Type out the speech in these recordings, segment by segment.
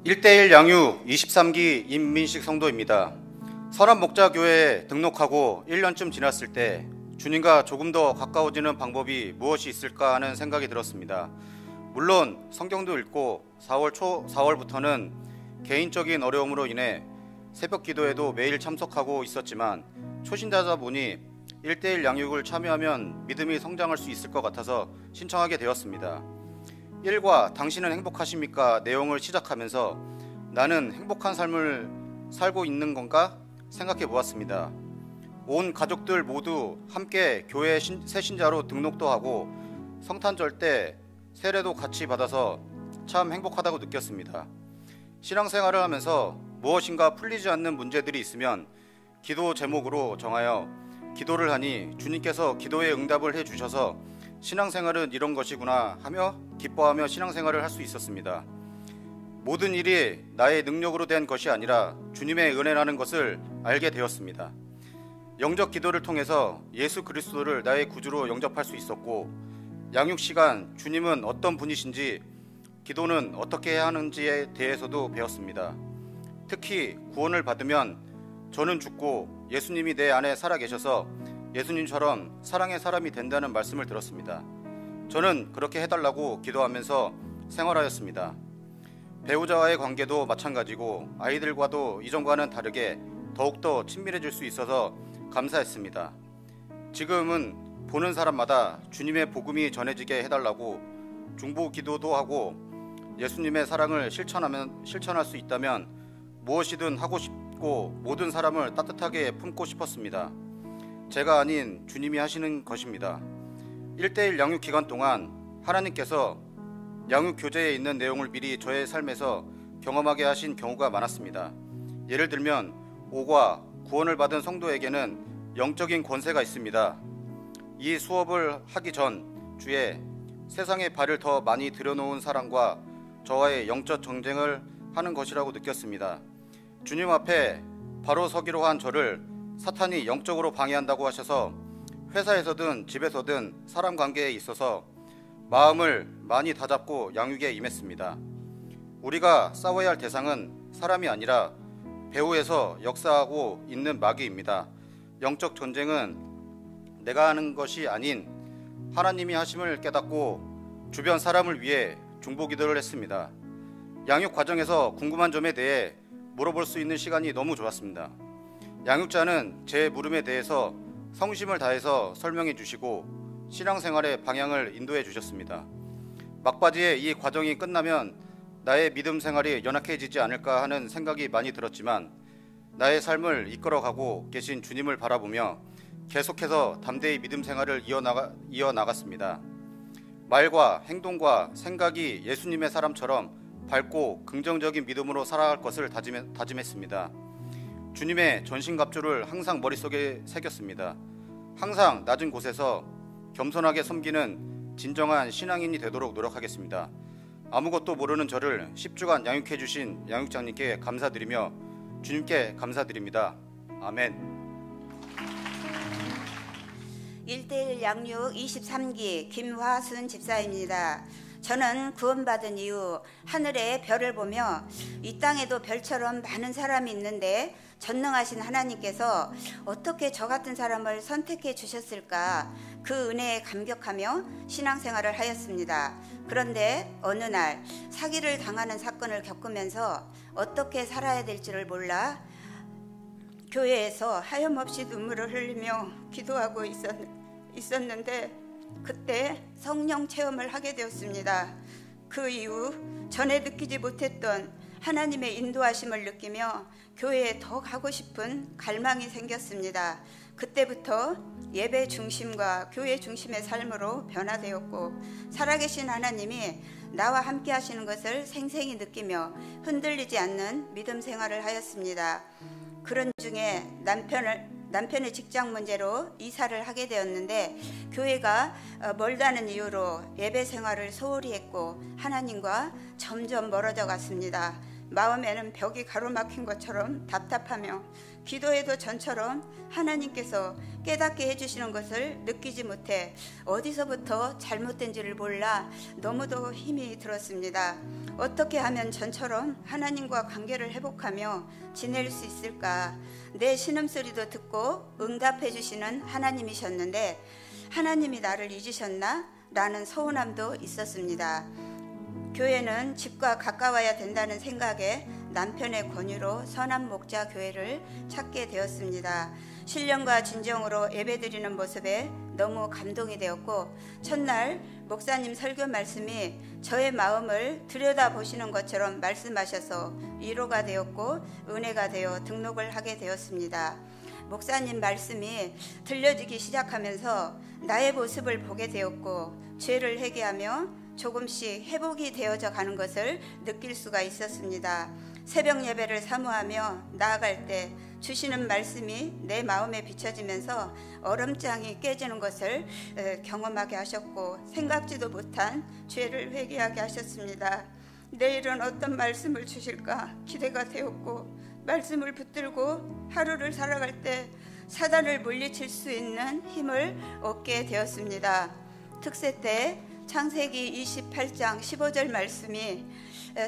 1:1 양육 23기 임민식 성도입니다. 선한목자교회에 등록하고 1년쯤 지났을 때 주님과 조금 더 가까워지는 방법이 무엇이 있을까 하는 생각이 들었습니다. 물론 성경도 읽고 4월부터는 개인적인 어려움으로 인해 새벽 기도에도 매일 참석하고 있었지만 초신자다 보니 1:1 양육을 참여하면 믿음이 성장할 수 있을 것 같아서 신청하게 되었습니다. 1과 당신은 행복하십니까? 내용을 시작하면서 나는 행복한 삶을 살고 있는 건가? 생각해 보았습니다. 온 가족들 모두 함께 교회 새신자로 등록도 하고 성탄절 때 세례도 같이 받아서 참 행복하다고 느꼈습니다. 신앙생활을 하면서 무엇인가 풀리지 않는 문제들이 있으면 기도 제목으로 정하여 기도를 하니 주님께서 기도에 응답을 해주셔서 신앙생활은 이런 것이구나 하며 기뻐하며 신앙생활을 할 수 있었습니다. 모든 일이 나의 능력으로 된 것이 아니라 주님의 은혜라는 것을 알게 되었습니다. 영접 기도를 통해서 예수 그리스도를 나의 구주로 영접할 수 있었고, 양육 시간 주님은 어떤 분이신지, 기도는 어떻게 해야 하는지에 대해서도 배웠습니다. 특히 구원을 받으면 저는 죽고 예수님이 내 안에 살아계셔서 예수님처럼 사랑의 사람이 된다는 말씀을 들었습니다. 저는 그렇게 해달라고 기도하면서 생활하였습니다. 배우자와의 관계도 마찬가지고 아이들과도 이전과는 다르게 더욱더 친밀해질 수 있어서 감사했습니다. 지금은 보는 사람마다 주님의 복음이 전해지게 해달라고 중보 기도도 하고 예수님의 사랑을 실천할 수 있다면 무엇이든 하고 싶고 모든 사람을 따뜻하게 품고 싶었습니다. 제가 아닌 주님이 하시는 것입니다. 1:1 양육 기간 동안 하나님께서 양육 교재에 있는 내용을 미리 저의 삶에서 경험하게 하신 경우가 많았습니다. 예를 들면 5과 구원을 받은 성도에게는 영적인 권세가 있습니다. 이 수업을 하기 전 주에 세상에 발을 더 많이 들여놓은 사람과 저와의 영적 전쟁을 하는 것이라고 느꼈습니다. 주님 앞에 바로 서기로 한 저를 사탄이 영적으로 방해한다고 하셔서 회사에서든 집에서든 사람 관계에 있어서 마음을 많이 다잡고 양육에 임했습니다. 우리가 싸워야 할 대상은 사람이 아니라 배후에서 역사하고 있는 마귀입니다. 영적 전쟁은 내가 하는 것이 아닌 하나님이 하심을 깨닫고 주변 사람을 위해 중보 기도를 했습니다. 양육 과정에서 궁금한 점에 대해 물어볼 수 있는 시간이 너무 좋았습니다. 양육자는 제 물음에 대해서 성심을 다해서 설명해 주시고 신앙생활의 방향을 인도해 주셨습니다. 막바지에 이 과정이 끝나면 나의 믿음 생활이 연약해지지 않을까 하는 생각이 많이 들었지만 나의 삶을 이끌어가고 계신 주님을 바라보며 계속해서 담대히 믿음 생활을 이어나갔습니다. 말과 행동과 생각이 예수님의 사람처럼 밝고 긍정적인 믿음으로 살아갈 것을 다짐했습니다. 주님의 전신갑주를 항상 머릿속에 새겼습니다. 항상 낮은 곳에서 겸손하게 섬기는 진정한 신앙인이 되도록 노력하겠습니다. 아무것도 모르는 저를 10주간 양육해 주신 양육장님께 감사드리며 주님께 감사드립니다. 아멘. 1:1 양육 23기 김화순 집사입니다. 저는 구원받은 이후 하늘의 별을 보며 이 땅에도 별처럼 많은 사람이 있는데 전능하신 하나님께서 어떻게 저 같은 사람을 선택해 주셨을까, 그 은혜에 감격하며 신앙생활을 하였습니다. 그런데 어느 날 사기를 당하는 사건을 겪으면서 어떻게 살아야 될지를 몰라 교회에서 하염없이 눈물을 흘리며 기도하고 있었는데 그때 성령 체험을 하게 되었습니다. 그 이후 전에 느끼지 못했던 하나님의 인도하심을 느끼며 교회에 더 가고 싶은 갈망이 생겼습니다. 그때부터 예배 중심과 교회 중심의 삶으로 변화되었고 살아계신 하나님이 나와 함께 하시는 것을 생생히 느끼며 흔들리지 않는 믿음 생활을 하였습니다. 그런 중에 남편의 직장 문제로 이사를 하게 되었는데 교회가 멀다는 이유로 예배 생활을 소홀히 했고 하나님과 점점 멀어져 갔습니다. 마음에는 벽이 가로막힌 것처럼 답답하며 기도해도 전처럼 하나님께서 깨닫게 해주시는 것을 느끼지 못해 어디서부터 잘못된지를 몰라 너무도 힘이 들었습니다. 어떻게 하면 전처럼 하나님과 관계를 회복하며 지낼 수 있을까? 내 신음소리도 듣고 응답해 주시는 하나님이셨는데 하나님이 나를 잊으셨나? 라는 서운함도 있었습니다. 교회는 집과 가까워야 된다는 생각에 남편의 권유로 선한목자교회를 찾게 되었습니다. 신령과 진정으로 예배드리는 모습에 너무 감동이 되었고 첫날 목사님 설교 말씀이 저의 마음을 들여다보시는 것처럼 말씀하셔서 위로가 되었고 은혜가 되어 등록을 하게 되었습니다. 목사님 말씀이 들려지기 시작하면서 나의 모습을 보게 되었고 죄를 회개하며 조금씩 회복이 되어져 가는 것을 느낄 수가 있었습니다. 새벽 예배를 사모하며 나아갈 때 주시는 말씀이 내 마음에 비춰지면서 얼음장이 깨지는 것을 경험하게 하셨고 생각지도 못한 죄를 회개하게 하셨습니다. 내일은 어떤 말씀을 주실까 기대가 되었고 말씀을 붙들고 하루를 살아갈 때 사단을 물리칠 수 있는 힘을 얻게 되었습니다. 특세 때 창세기 28장 15절 말씀이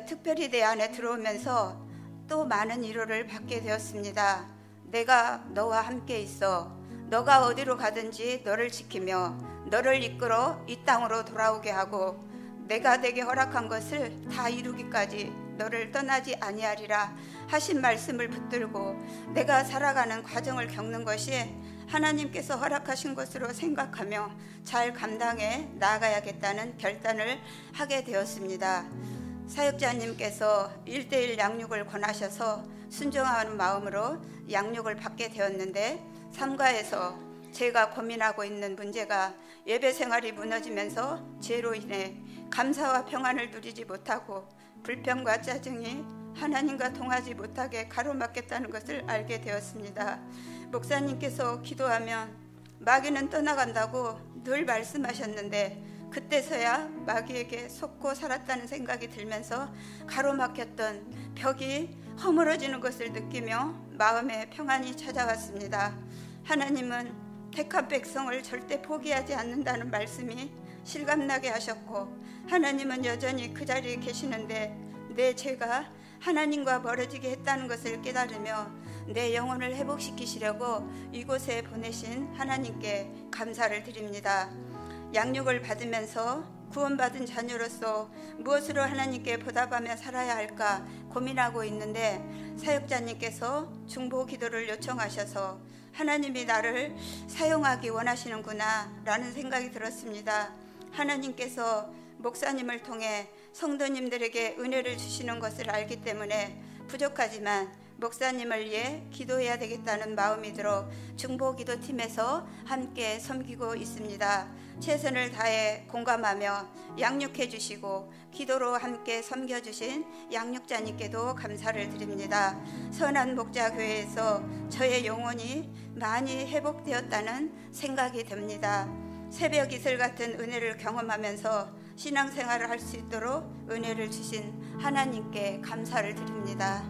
특별히 내 안에 들어오면서 또 많은 위로를 받게 되었습니다. 내가 너와 함께 있어 너가 어디로 가든지 너를 지키며 너를 이끌어 이 땅으로 돌아오게 하고 내가 내게 허락한 것을 다 이루기까지 너를 떠나지 아니하리라 하신 말씀을 붙들고 내가 살아가는 과정을 겪는 것이 하나님께서 허락하신 것으로 생각하며 잘 감당해 나아가야겠다는 결단을 하게 되었습니다. 사역자님께서 1:1 양육을 권하셔서 순종하는 마음으로 양육을 받게 되었는데 삼가에서 제가 고민하고 있는 문제가 예배 생활이 무너지면서 죄로 인해 감사와 평안을 누리지 못하고 불평과 짜증이 하나님과 통하지 못하게 가로막겠다는 것을 알게 되었습니다. 목사님께서 기도하면 마귀는 떠나간다고 늘 말씀하셨는데 그때서야 마귀에게 속고 살았다는 생각이 들면서 가로막혔던 벽이 허물어지는 것을 느끼며 마음에 평안이 찾아왔습니다. 하나님은 택한 백성을 절대 포기하지 않는다는 말씀이 실감나게 하셨고 하나님은 여전히 그 자리에 계시는데 내 죄가 하나님과 멀어지게 했다는 것을 깨달으며 내 영혼을 회복시키시려고 이곳에 보내신 하나님께 감사를 드립니다. 양육을 받으면서 구원받은 자녀로서 무엇으로 하나님께 보답하며 살아야 할까 고민하고 있는데 사역자님께서 중보 기도를 요청하셔서 하나님이 나를 사용하기 원하시는구나 라는 생각이 들었습니다. 하나님께서 목사님을 통해 성도님들에게 은혜를 주시는 것을 알기 때문에 부족하지만 목사님을 위해 기도해야 되겠다는 마음이 들어 중보기도팀에서 함께 섬기고 있습니다. 최선을 다해 공감하며 양육해 주시고 기도로 함께 섬겨주신 양육자님께도 감사를 드립니다. 선한 목자교회에서 저의 영혼이 많이 회복되었다는 생각이 듭니다. 새벽 이슬 같은 은혜를 경험하면서 신앙생활을 할 수 있도록 은혜를 주신 하나님께 감사를 드립니다.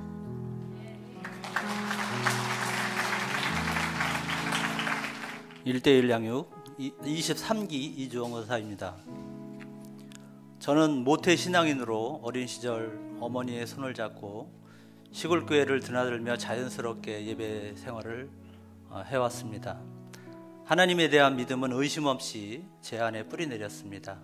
일대일 양육 23기 이주영 의사입니다. 저는 모태신앙인으로 어린 시절 어머니의 손을 잡고 시골교회를 드나들며 자연스럽게 예배 생활을 해왔습니다. 하나님에 대한 믿음은 의심 없이 제 안에 뿌리내렸습니다.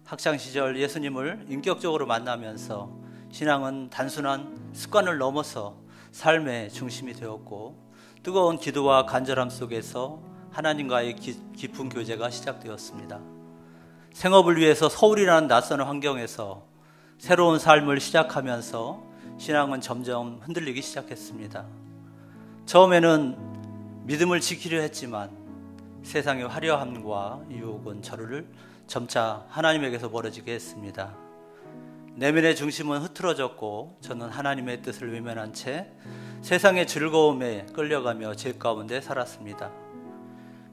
학창시절 예수님을 인격적으로 만나면서 신앙은 단순한 습관을 넘어서 삶의 중심이 되었고 뜨거운 기도와 간절함 속에서 하나님과의 깊은 교제가 시작되었습니다. 생업을 위해서 서울이라는 낯선 환경에서 새로운 삶을 시작하면서 신앙은 점점 흔들리기 시작했습니다. 처음에는 믿음을 지키려 했지만 세상의 화려함과 유혹은 저를 점차 하나님에게서 멀어지게 했습니다. 내면의 중심은 흐트러졌고 저는 하나님의 뜻을 외면한 채 세상의 즐거움에 끌려가며 죄 가운데 살았습니다.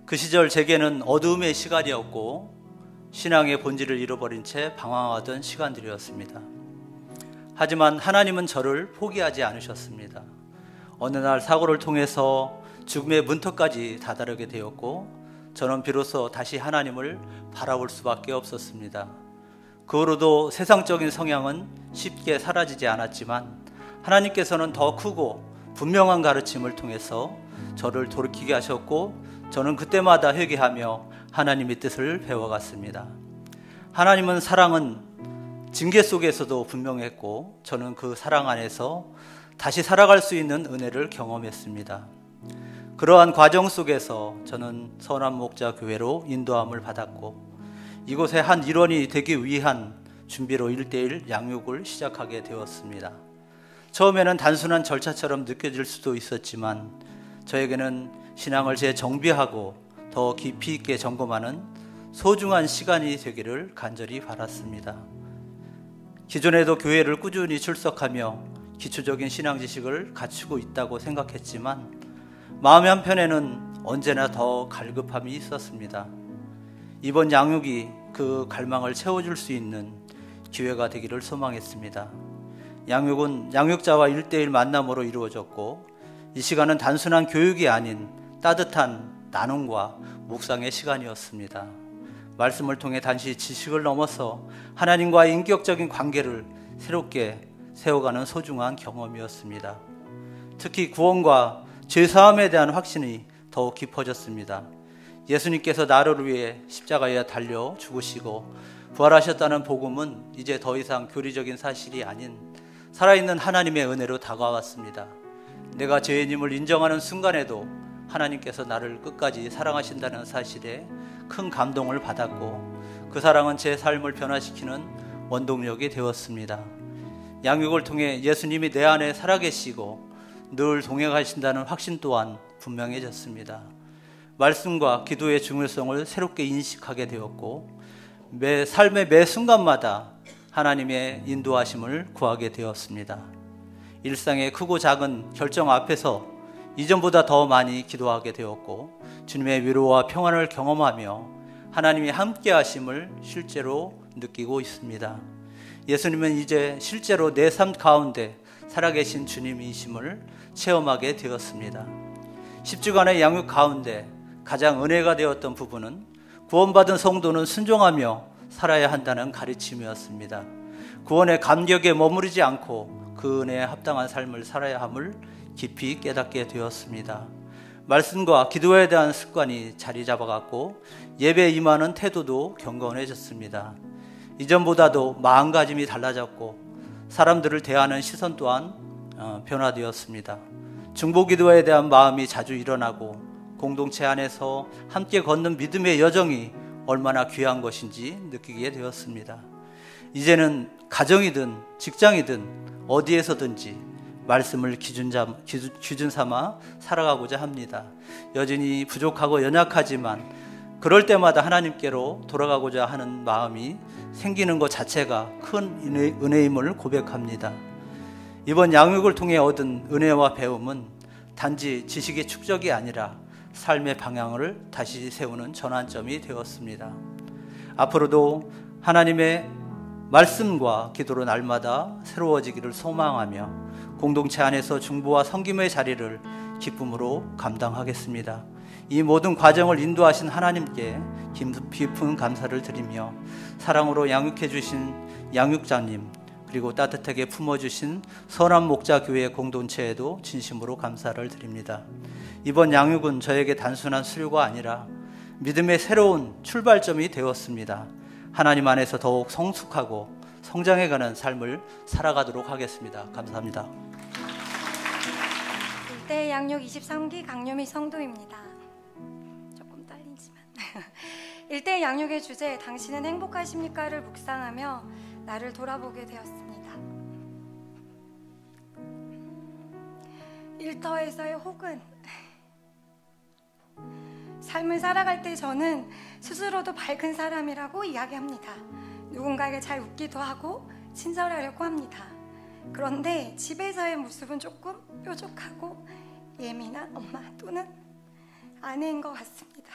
그 시절 제게는 어두움의 시간이었고 신앙의 본질을 잃어버린 채 방황하던 시간들이었습니다. 하지만 하나님은 저를 포기하지 않으셨습니다. 어느 날 사고를 통해서 죽음의 문턱까지 다다르게 되었고 저는 비로소 다시 하나님을 바라볼 수밖에 없었습니다. 그 후로도 세상적인 성향은 쉽게 사라지지 않았지만 하나님께서는 더 크고 분명한 가르침을 통해서 저를 돌이키게 하셨고 저는 그때마다 회개하며 하나님의 뜻을 배워갔습니다. 하나님은 사랑은 징계 속에서도 분명했고 저는 그 사랑 안에서 다시 살아갈 수 있는 은혜를 경험했습니다. 그러한 과정 속에서 저는 선한 목자 교회로 인도함을 받았고 이곳의 한 일원이 되기 위한 준비로 1:1 양육을 시작하게 되었습니다. 처음에는 단순한 절차처럼 느껴질 수도 있었지만 저에게는 신앙을 재정비하고 더 깊이 있게 점검하는 소중한 시간이 되기를 간절히 바랐습니다. 기존에도 교회를 꾸준히 출석하며 기초적인 신앙 지식을 갖추고 있다고 생각했지만 마음의 한편에는 언제나 더 갈급함이 있었습니다. 이번 양육이 그 갈망을 채워줄 수 있는 기회가 되기를 소망했습니다. 양육은 양육자와 1:1 만남으로 이루어졌고 이 시간은 단순한 교육이 아닌 따뜻한 나눔과 묵상의 시간이었습니다. 말씀을 통해 단지 지식을 넘어서 하나님과의 인격적인 관계를 새롭게 세워가는 소중한 경험이었습니다. 특히 구원과 죄사함에 대한 확신이 더욱 깊어졌습니다. 예수님께서 나를 위해 십자가에 달려 죽으시고 부활하셨다는 복음은 이제 더 이상 교리적인 사실이 아닌 살아있는 하나님의 은혜로 다가왔습니다. 내가 죄인임을 인정하는 순간에도 하나님께서 나를 끝까지 사랑하신다는 사실에 큰 감동을 받았고 그 사랑은 제 삶을 변화시키는 원동력이 되었습니다. 양육을 통해 예수님이 내 안에 살아계시고 늘 동행하신다는 확신 또한 분명해졌습니다. 말씀과 기도의 중요성을 새롭게 인식하게 되었고 삶의 매 순간마다 하나님의 인도하심을 구하게 되었습니다. 일상의 크고 작은 결정 앞에서 이전보다 더 많이 기도하게 되었고 주님의 위로와 평안을 경험하며 하나님이 함께 하심을 실제로 느끼고 있습니다. 예수님은 이제 실제로 내 삶 가운데 살아계신 주님이심을 체험하게 되었습니다. 10주간의 양육 가운데 가장 은혜가 되었던 부분은 구원받은 성도는 순종하며 살아야 한다는 가르침이었습니다. 구원의 감격에 머무르지 않고 그 은혜에 합당한 삶을 살아야 함을 깊이 깨닫게 되었습니다. 말씀과 기도에 대한 습관이 자리 잡아갔고 예배에 임하는 태도도 경건해졌습니다. 이전보다도 마음가짐이 달라졌고 사람들을 대하는 시선 또한 변화되었습니다. 중보기도에 대한 마음이 자주 일어나고 공동체 안에서 함께 걷는 믿음의 여정이 얼마나 귀한 것인지 느끼게 되었습니다. 이제는 가정이든 직장이든 어디에서든지 말씀을 기준 삼아 살아가고자 합니다. 여전히 부족하고 연약하지만 그럴 때마다 하나님께로 돌아가고자 하는 마음이 생기는 것 자체가 큰 은혜임을 고백합니다. 이번 양육을 통해 얻은 은혜와 배움은 단지 지식의 축적이 아니라 삶의 방향을 다시 세우는 전환점이 되었습니다. 앞으로도 하나님의 말씀과 기도로 날마다 새로워지기를 소망하며 공동체 안에서 중보와 섬김의 자리를 기쁨으로 감당하겠습니다. 이 모든 과정을 인도하신 하나님께 깊은 감사를 드리며 사랑으로 양육해 주신 양육자님 그리고 따뜻하게 품어주신 선한 목자교회 공동체에도 진심으로 감사를 드립니다. 이번 양육은 저에게 단순한 수료가 아니라 믿음의 새로운 출발점이 되었습니다. 하나님 안에서 더욱 성숙하고 성장해가는 삶을 살아가도록 하겠습니다. 감사합니다. 1:1 양육 23기 강요미 성도입니다. 조금 떨리지만 1:1 양육의 주제 당신은 행복하십니까를 묵상하며 나를 돌아보게 되었습니다. 일터에서의 혹은 삶을 살아갈 때 저는 스스로도 밝은 사람이라고 이야기합니다. 누군가에게 잘 웃기도 하고 친절하려고 합니다. 그런데 집에서의 모습은 조금 뾰족하고 예민한 엄마 또는 아내인 것 같습니다.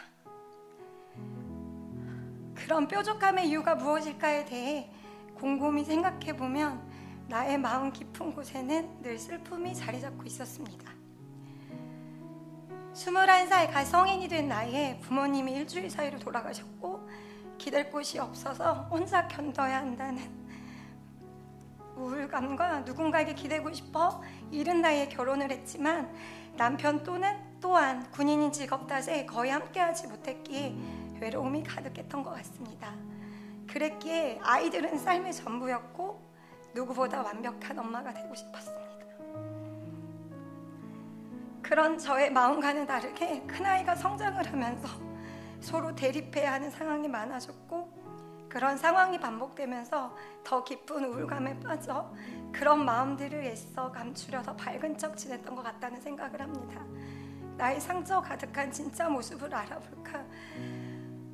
그런 뾰족함의 이유가 무엇일까에 대해 곰곰이 생각해보면 나의 마음 깊은 곳에는 늘 슬픔이 자리 잡고 있었습니다. 21살 갓 성인이 된 나이에 부모님이 일주일 사이로 돌아가셨고 기댈 곳이 없어서 혼자 견뎌야 한다는 우울감과 누군가에게 기대고 싶어 이른 나이에 결혼을 했지만 남편 또한 군인인 직업 탓에 거의 함께하지 못했기에 외로움이 가득했던 것 같습니다. 그랬기에 아이들은 삶의 전부였고 누구보다 완벽한 엄마가 되고 싶었습니다. 그런 저의 마음과는 다르게 큰아이가 성장을 하면서 서로 대립해야 하는 상황이 많아졌고 그런 상황이 반복되면서 더 깊은 우울감에 빠져 그런 마음들을 애써 감추려서 밝은 척 지냈던 것 같다는 생각을 합니다. 나의 상처 가득한 진짜 모습을 알아볼까?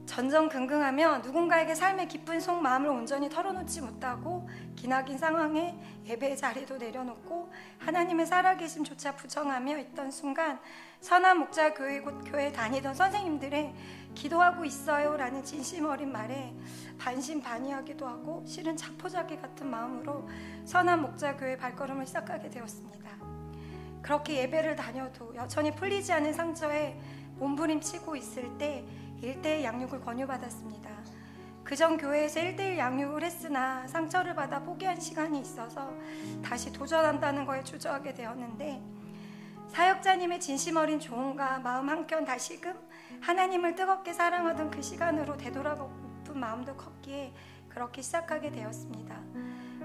전전긍긍하며 누군가에게 삶의 깊은 속마음을 온전히 털어놓지 못하고 기나긴 상황에 예배의 자리도 내려놓고 하나님의 살아계심조차 부정하며 있던 순간 선한 목자 교회 곧 교회 다니던 선생님들의 기도하고 있어요 라는 진심 어린 말에 반신반의하기도 하고 실은 자포자기 같은 마음으로 선한 목자 교회 발걸음을 시작하게 되었습니다. 그렇게 예배를 다녀도 여전히 풀리지 않은 상처에 몸부림치고 있을 때 1:1 양육을 권유받았습니다. 그전 교회에서 1:1 양육을 했으나 상처를 받아 포기한 시간이 있어서 다시 도전한다는 거에 주저하게 되었는데 사역자님의 진심 어린 조언과 마음 한켠 다시금 하나님을 뜨겁게 사랑하던 그 시간으로 되돌아보고픈 마음도 컸기에 그렇게 시작하게 되었습니다.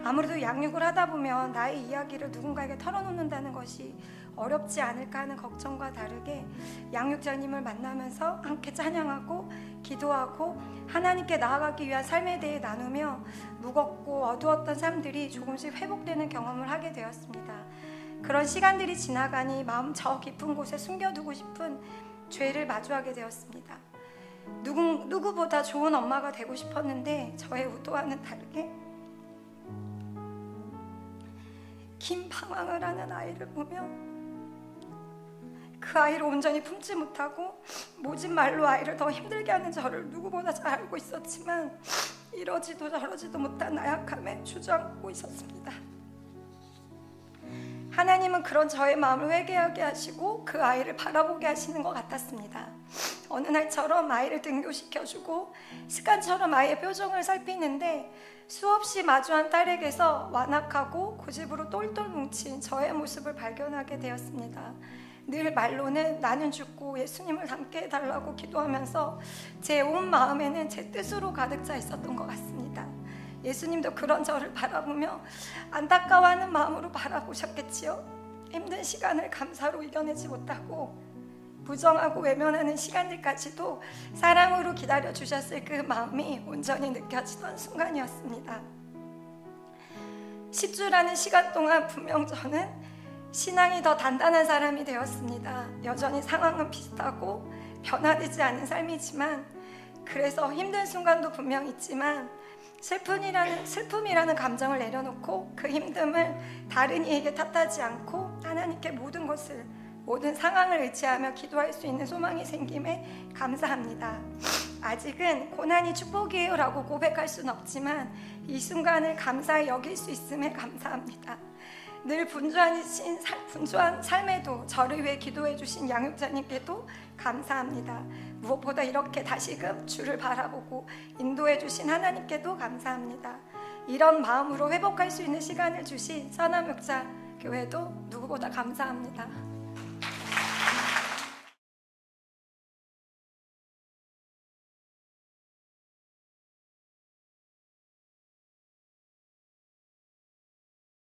아무래도 양육을 하다 보면 나의 이야기를 누군가에게 털어놓는다는 것이 어렵지 않을까 하는 걱정과 다르게 양육자님을 만나면서 함께 찬양하고 기도하고 하나님께 나아가기 위한 삶에 대해 나누며 무겁고 어두웠던 삶들이 조금씩 회복되는 경험을 하게 되었습니다. 그런 시간들이 지나가니 마음 저 깊은 곳에 숨겨두고 싶은 죄를 마주하게 되었습니다. 누구보다 좋은 엄마가 되고 싶었는데 저의 의도와는 다르게 긴 방황을 하는 아이를 보며 그 아이를 온전히 품지 못하고 모진 말로 아이를 더 힘들게 하는 저를 누구보다 잘 알고 있었지만 이러지도 저러지도 못한 나약함에 주저앉고 있었습니다. 하나님은 그런 저의 마음을 회개하게 하시고 그 아이를 바라보게 하시는 것 같았습니다. 어느 날처럼 아이를 등교시켜주고 습관처럼 아이의 표정을 살피는데 수없이 마주한 딸에게서 완악하고 고집으로 똘똘 뭉친 저의 모습을 발견하게 되었습니다. 늘 말로는 나는 죽고 예수님을 닮게 해달라고 기도하면서 제 온 마음에는 제 뜻으로 가득 차 있었던 것 같습니다. 예수님도 그런 저를 바라보며 안타까워하는 마음으로 바라보셨겠지요. 힘든 시간을 감사로 이겨내지 못하고 부정하고 외면하는 시간들까지도 사랑으로 기다려주셨을 그 마음이 온전히 느껴지던 순간이었습니다. 10주라는 시간 동안 분명 저는 신앙이 더 단단한 사람이 되었습니다. 여전히 상황은 비슷하고 변화되지 않은 삶이지만 그래서 힘든 순간도 분명 있지만 슬픔이라는 감정을 내려놓고 그 힘듦을 다른 이에게 탓하지 않고 하나님께 모든 상황을 의지하며 기도할 수 있는 소망이 생김에 감사합니다. 아직은 고난이 축복이에요 라고 고백할 수는 없지만 이 순간을 감사히 여길 수 있음에 감사합니다. 늘 분주한 삶에도 저를 위해 기도해 주신 양육자님께도 감사합니다. 무엇보다 이렇게 다시금 주를 바라보고 인도해 주신 하나님께도 감사합니다. 이런 마음으로 회복할 수 있는 시간을 주신 선한 목자 교회도 누구보다 감사합니다.